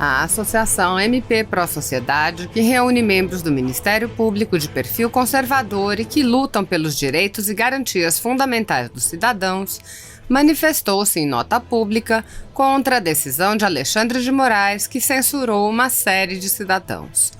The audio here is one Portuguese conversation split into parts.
A Associação MP Pró Sociedade, que reúne membros do Ministério Público de perfil conservador e que lutam pelos direitos e garantias fundamentais dos cidadãos, manifestou-se em nota pública contra a decisão de Alexandre de Moraes, que censurou uma série de cidadãos.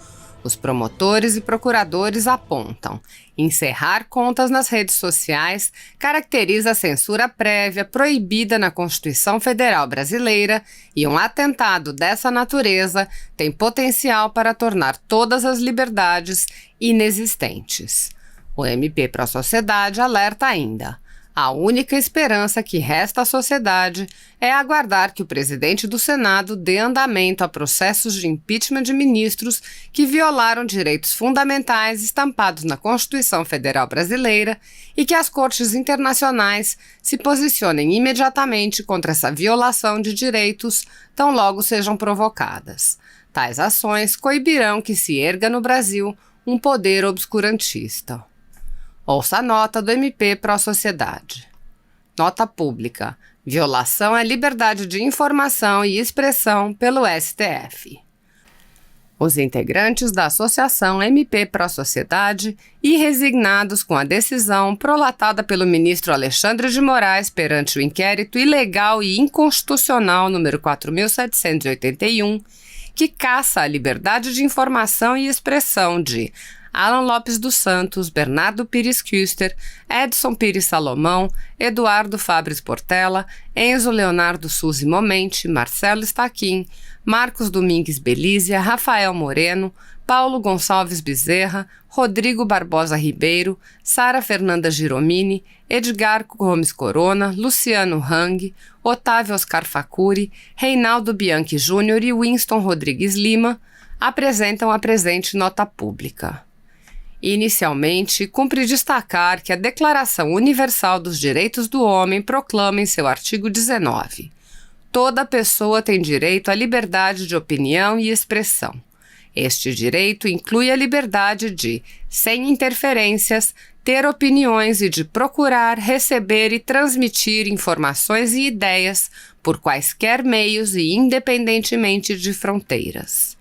Os promotores e procuradores apontam: encerrar contas nas redes sociais caracteriza a censura prévia proibida na Constituição Federal Brasileira e um atentado dessa natureza tem potencial para tornar todas as liberdades inexistentes. O MP Pró Sociedade alerta ainda: a única esperança que resta à sociedade é aguardar que o presidente do Senado dê andamento a processos de impeachment de ministros que violaram direitos fundamentais estampados na Constituição Federal Brasileira e que as cortes internacionais se posicionem imediatamente contra essa violação de direitos, tão logo sejam provocadas. Tais ações coibirão que se erga no Brasil um poder obscurantista. Ouça a nota do MP Pró Sociedade. Nota pública: violação à liberdade de informação e expressão pelo STF. Os integrantes da Associação MP Pró Sociedade, irresignados com a decisão prolatada pelo ministro Alexandre de Moraes perante o inquérito ilegal e inconstitucional número 4.781, que caça a liberdade de informação e expressão de Alan Lopes dos Santos, Bernardo Pires Küster, Edson Pires Salomão, Eduardo Fabris Portela, Enzo Leonardo Suzy Momente, Marcelo Staquin, Marcos Domingues Belízia, Rafael Moreno, Paulo Gonçalves Bezerra, Rodrigo Barbosa Ribeiro, Sara Fernanda Giromini, Edgar Gomes Corona, Luciano Hang, Otávio Oscar Facuri, Reinaldo Bianchi Júnior e Winston Rodrigues Lima apresentam a presente nota pública. Inicialmente, cumpre destacar que a Declaração Universal dos Direitos do Homem proclama em seu artigo 19: toda pessoa tem direito à liberdade de opinião e expressão. Este direito inclui a liberdade de, sem interferências, ter opiniões e de procurar, receber e transmitir informações e ideias por quaisquer meios e independentemente de fronteiras.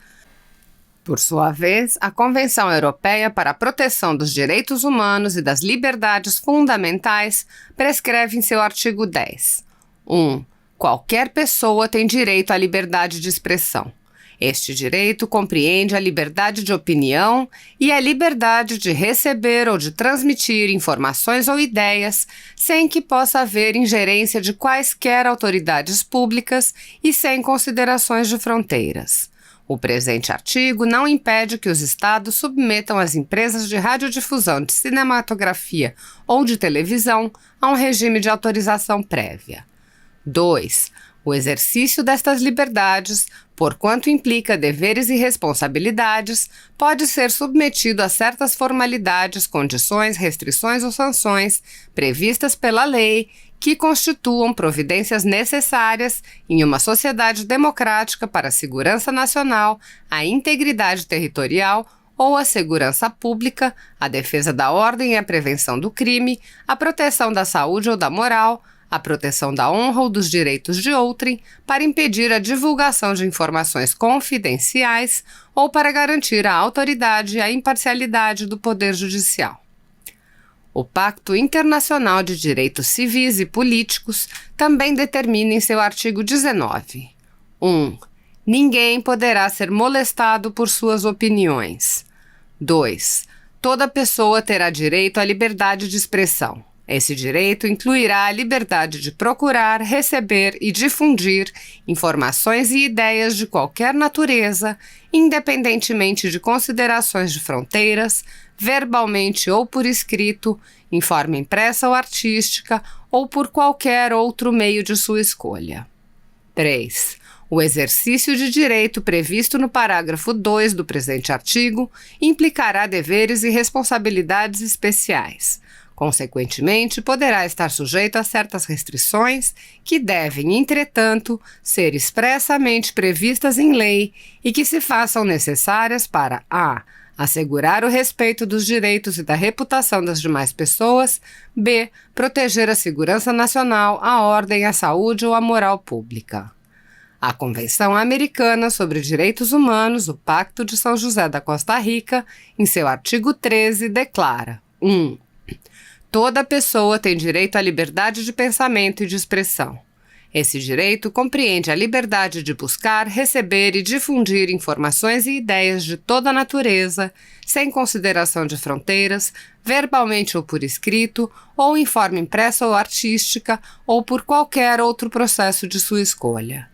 Por sua vez, a Convenção Europeia para a Proteção dos Direitos Humanos e das Liberdades Fundamentais prescreve em seu artigo 10: 1. Qualquer pessoa tem direito à liberdade de expressão. Este direito compreende a liberdade de opinião e a liberdade de receber ou de transmitir informações ou ideias sem que possa haver ingerência de quaisquer autoridades públicas e sem considerações de fronteiras. O presente artigo não impede que os Estados submetam as empresas de radiodifusão de cinematografia ou de televisão a um regime de autorização prévia. 2. O exercício destas liberdades, porquanto implica deveres e responsabilidades, pode ser submetido a certas formalidades, condições, restrições ou sanções previstas pela lei que constituam providências necessárias em uma sociedade democrática para a segurança nacional, a integridade territorial ou a segurança pública, a defesa da ordem e a prevenção do crime, a proteção da saúde ou da moral, a proteção da honra ou dos direitos de outrem, para impedir a divulgação de informações confidenciais ou para garantir a autoridade e a imparcialidade do Poder Judicial. O Pacto Internacional de Direitos Civis e Políticos também determina em seu artigo 19: 1. Ninguém poderá ser molestado por suas opiniões. 2. Toda pessoa terá direito à liberdade de expressão. Esse direito incluirá a liberdade de procurar, receber e difundir informações e ideias de qualquer natureza, independentemente de considerações de fronteiras, verbalmente ou por escrito, em forma impressa ou artística, ou por qualquer outro meio de sua escolha. 3. O exercício de direito previsto no parágrafo 2 do presente artigo implicará deveres e responsabilidades especiais. Consequentemente, poderá estar sujeito a certas restrições que devem, entretanto, ser expressamente previstas em lei e que se façam necessárias para a. Assegurar o respeito dos direitos e da reputação das demais pessoas. B. Proteger a segurança nacional, a ordem, a saúde ou a moral pública. A Convenção Americana sobre Direitos Humanos, o Pacto de São José da Costa Rica, em seu artigo 13, declara: 1. Toda pessoa tem direito à liberdade de pensamento e de expressão. Esse direito compreende a liberdade de buscar, receber e difundir informações e ideias de toda a natureza, sem consideração de fronteiras, verbalmente ou por escrito, ou em forma impressa ou artística, ou por qualquer outro processo de sua escolha.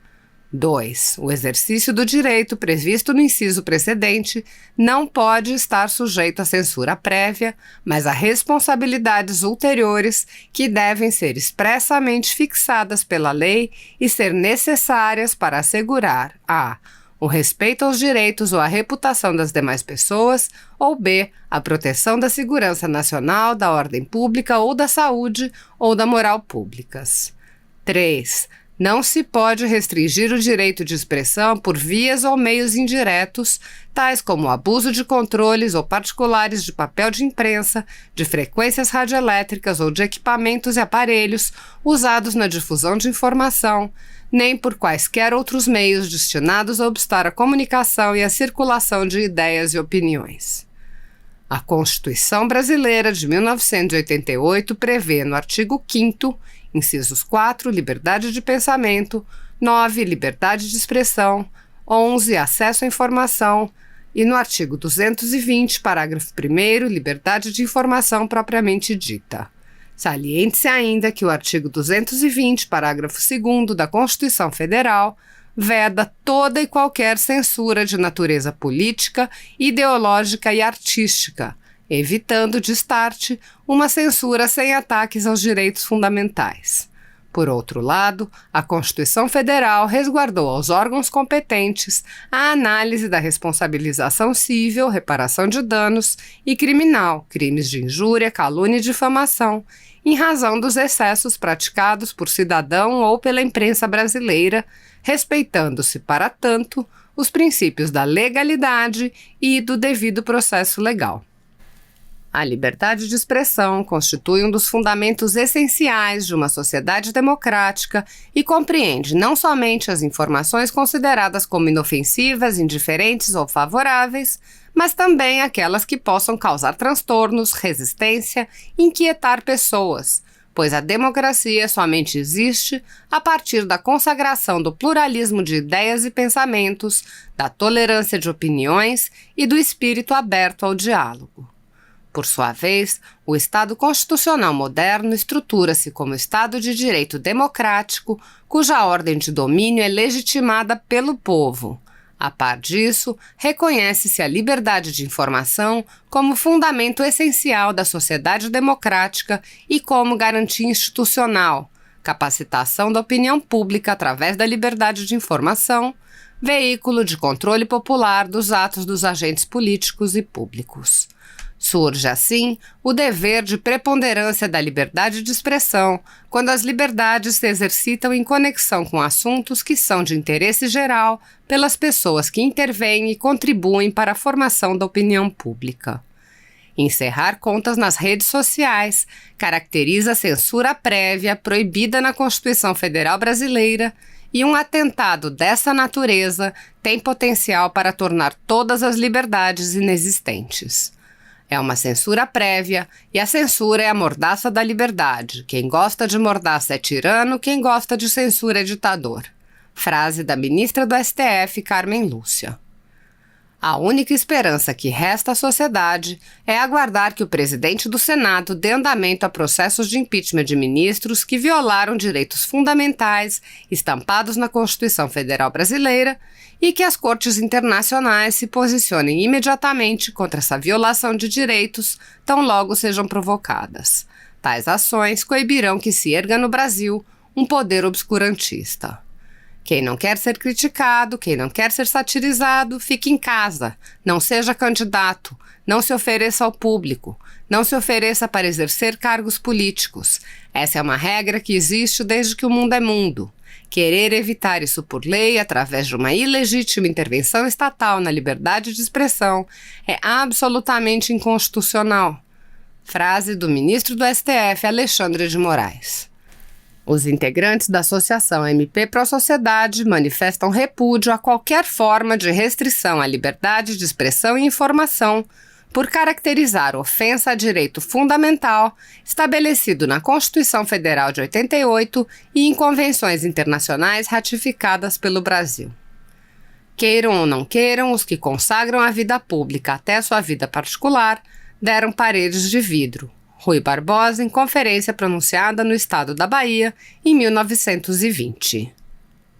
2. O exercício do direito previsto no inciso precedente não pode estar sujeito à censura prévia, mas a responsabilidades ulteriores que devem ser expressamente fixadas pela lei e ser necessárias para assegurar a. O respeito aos direitos ou à reputação das demais pessoas, ou b. A proteção da segurança nacional, da ordem pública ou da saúde ou da moral públicas. 3. Não se pode restringir o direito de expressão por vias ou meios indiretos, tais como o abuso de controles ou particulares de papel de imprensa, de frequências radioelétricas ou de equipamentos e aparelhos usados na difusão de informação, nem por quaisquer outros meios destinados a obstar a comunicação e a circulação de ideias e opiniões. A Constituição Brasileira de 1988 prevê, no artigo 5º, incisos 4, liberdade de pensamento, 9, liberdade de expressão, 11, acesso à informação, e no artigo 220, parágrafo 1º, liberdade de informação propriamente dita. Saliente-se ainda que o artigo 220, parágrafo 2º da Constituição Federal, veda toda e qualquer censura de natureza política, ideológica e artística, evitando de start uma censura sem ataques aos direitos fundamentais. Por outro lado, a Constituição Federal resguardou aos órgãos competentes a análise da responsabilização civil, reparação de danos e criminal, crimes de injúria, calúnia e difamação, em razão dos excessos praticados por cidadão ou pela imprensa brasileira, respeitando-se, para tanto, os princípios da legalidade e do devido processo legal. A liberdade de expressão constitui um dos fundamentos essenciais de uma sociedade democrática e compreende não somente as informações consideradas como inofensivas, indiferentes ou favoráveis, mas também aquelas que possam causar transtornos, resistência e inquietar pessoas, pois a democracia somente existe a partir da consagração do pluralismo de ideias e pensamentos, da tolerância de opiniões e do espírito aberto ao diálogo. Por sua vez, o Estado constitucional moderno estrutura-se como Estado de direito democrático, cuja ordem de domínio é legitimada pelo povo. A par disso, reconhece-se a liberdade de informação como fundamento essencial da sociedade democrática e como garantia institucional, capacitação da opinião pública através da liberdade de informação, veículo de controle popular dos atos dos agentes políticos e públicos. Surge, assim, o dever de preponderância da liberdade de expressão, quando as liberdades se exercitam em conexão com assuntos que são de interesse geral pelas pessoas que intervêm e contribuem para a formação da opinião pública. Encerrar contas nas redes sociais caracteriza a censura prévia proibida na Constituição Federal Brasileira, e um atentado dessa natureza tem potencial para tornar todas as liberdades inexistentes. É uma censura prévia, e a censura é a mordaça da liberdade. Quem gosta de mordaça é tirano, quem gosta de censura é ditador. Frase da ministra do STF, Carmen Lúcia. A única esperança que resta à sociedade é aguardar que o presidente do Senado dê andamento a processos de impeachment de ministros que violaram direitos fundamentais estampados na Constituição Federal Brasileira e que as cortes internacionais se posicionem imediatamente contra essa violação de direitos, tão logo sejam provocadas. Tais ações coibirão que se erga no Brasil um poder obscurantista. Quem não quer ser criticado, quem não quer ser satirizado, fique em casa, não seja candidato, não se ofereça ao público, não se ofereça para exercer cargos políticos. Essa é uma regra que existe desde que o mundo é mundo. Querer evitar isso por lei, através de uma ilegítima intervenção estatal na liberdade de expressão, é absolutamente inconstitucional. Frase do ministro do STF, Alexandre de Moraes. Os integrantes da Associação MP Pro Sociedade manifestam repúdio a qualquer forma de restrição à liberdade de expressão e informação por caracterizar ofensa a direito fundamental estabelecido na Constituição Federal de 88 e em convenções internacionais ratificadas pelo Brasil. Queiram ou não queiram, os que consagram a vida pública até sua vida particular deram paredes de vidro. Rui Barbosa, em conferência pronunciada no estado da Bahia em 1920.